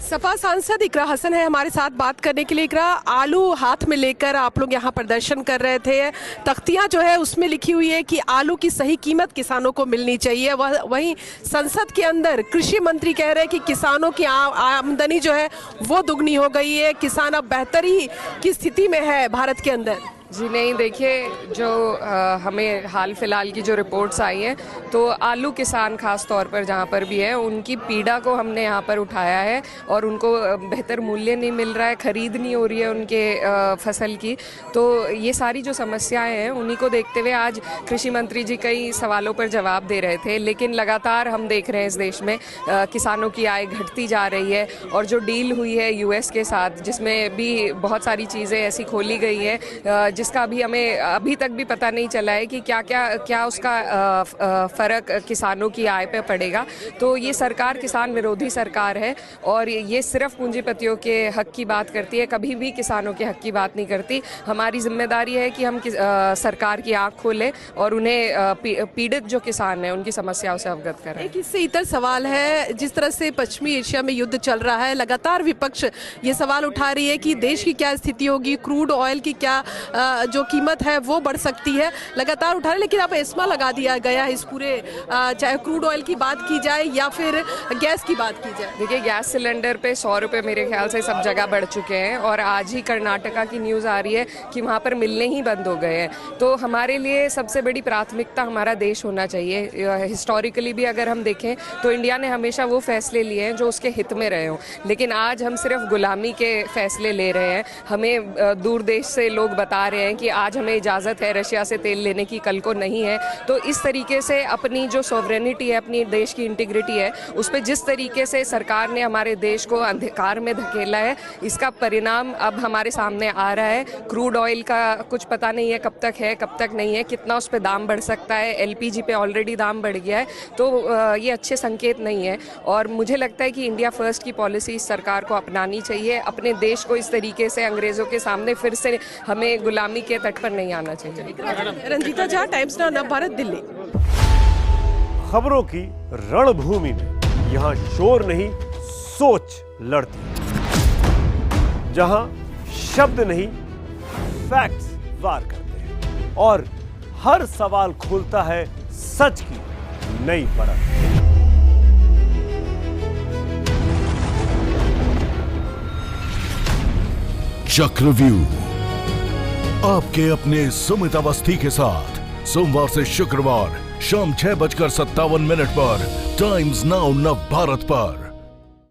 सपा सांसद इकरा हसन है हमारे साथ बात करने के लिए। इकरा, आलू हाथ में लेकर आप लोग यहाँ प्रदर्शन कर रहे थे। तख्तियाँ जो है उसमें लिखी हुई है कि आलू की सही कीमत किसानों को मिलनी चाहिए। वहीं संसद के अंदर कृषि मंत्री कह रहे हैं कि किसानों की आमदनी जो है वो दुगनी हो गई है, किसान अब बेहतरी की स्थिति में है भारत के अंदर। जी नहीं, देखिए जो हमें हाल फिलहाल की जो रिपोर्ट्स आई हैं तो आलू किसान खास तौर पर जहाँ पर भी है उनकी पीड़ा को हमने यहाँ पर उठाया है और उनको बेहतर मूल्य नहीं मिल रहा है, खरीद नहीं हो रही है उनके फसल की। तो ये सारी जो समस्याएं हैं उन्हीं को देखते हुए आज कृषि मंत्री जी कई सवालों पर जवाब दे रहे थे। लेकिन लगातार हम देख रहे हैं इस देश में किसानों की आय घटती जा रही है और जो डील हुई है यूएस के साथ जिसमें भी बहुत सारी चीज़ें ऐसी खोली गई हैं जिसका अभी हमें अभी तक भी पता नहीं चला है कि क्या उसका फ़र्क किसानों की आय पे पड़ेगा। तो ये सरकार किसान विरोधी सरकार है और ये सिर्फ पूंजीपतियों के हक की बात करती है, कभी भी किसानों के हक की बात नहीं करती। हमारी जिम्मेदारी है कि हम सरकार की आंख खोलें और उन्हें पीड़ित जो किसान हैं उनकी समस्याओं से अवगत करें। एक इससे इतर सवाल है, जिस तरह से पश्चिमी एशिया में युद्ध चल रहा है, लगातार विपक्ष ये सवाल उठा रही है कि देश की क्या स्थिति होगी, क्रूड ऑयल की क्या जो कीमत है वो बढ़ सकती है, लगातार उठा रहे। लेकिन अब एस्मा लगा दिया गया है इस पूरे, चाहे क्रूड ऑयल की बात की जाए या फिर गैस की बात की जाए। देखिए गैस सिलेंडर पे 100 रुपये मेरे ख्याल से सब जगह बढ़ चुके हैं और आज ही कर्नाटका की न्यूज़ आ रही है कि वहाँ पर मिलने ही बंद हो गए हैं। तो हमारे लिए सबसे बड़ी प्राथमिकता हमारा देश होना चाहिए। हिस्टोरिकली भी अगर हम देखें तो इंडिया ने हमेशा वो फैसले लिए हैं जो उसके हित में रहे हों, लेकिन आज हम सिर्फ गुलामी के फैसले ले रहे हैं। हमें दूर देश से लोग बता रहे हैं कि आज हमें इजाज़त है रशिया से तेल लेने की, कल को नहीं है। तो इस तरीके से अपनी जो सॉवरेनिटी है, अपनी देश की इंटीग्रिटी है, उस पर जिस तरीके से सरकार ने हमारे देश को अंधकार में धकेला है, इसका परिणाम अब हमारे सामने आ रहा है। क्रूड ऑयल का कुछ पता नहीं है कब तक है कब तक नहीं है, कितना उस पर दाम बढ़ सकता है। एलपीजी पे ऑलरेडी दाम बढ़ गया है। तो ये अच्छे संकेत नहीं है और मुझे लगता है कि इंडिया फर्स्ट की पॉलिसी इस सरकार को अपनानी चाहिए। अपने देश को इस तरीके से अंग्रेज़ों के सामने फिर से हमें गुलामी के तट पर नहीं आना चाहिए। Ranjeeta Jha, Times Now Navbharat, Delhi. खबरों की रणभूमि में यहाँ शोर नहीं सोच लड़ती, जहां शब्द नहीं फैक्ट्स वार करते हैं और हर सवाल खोलता है सच की नई परत। चक्रव्यूह आपके अपने सुमित अवस्थी के साथ सोमवार से शुक्रवार शाम 6:57 पर टाइम्स नाउ नवभारत पर।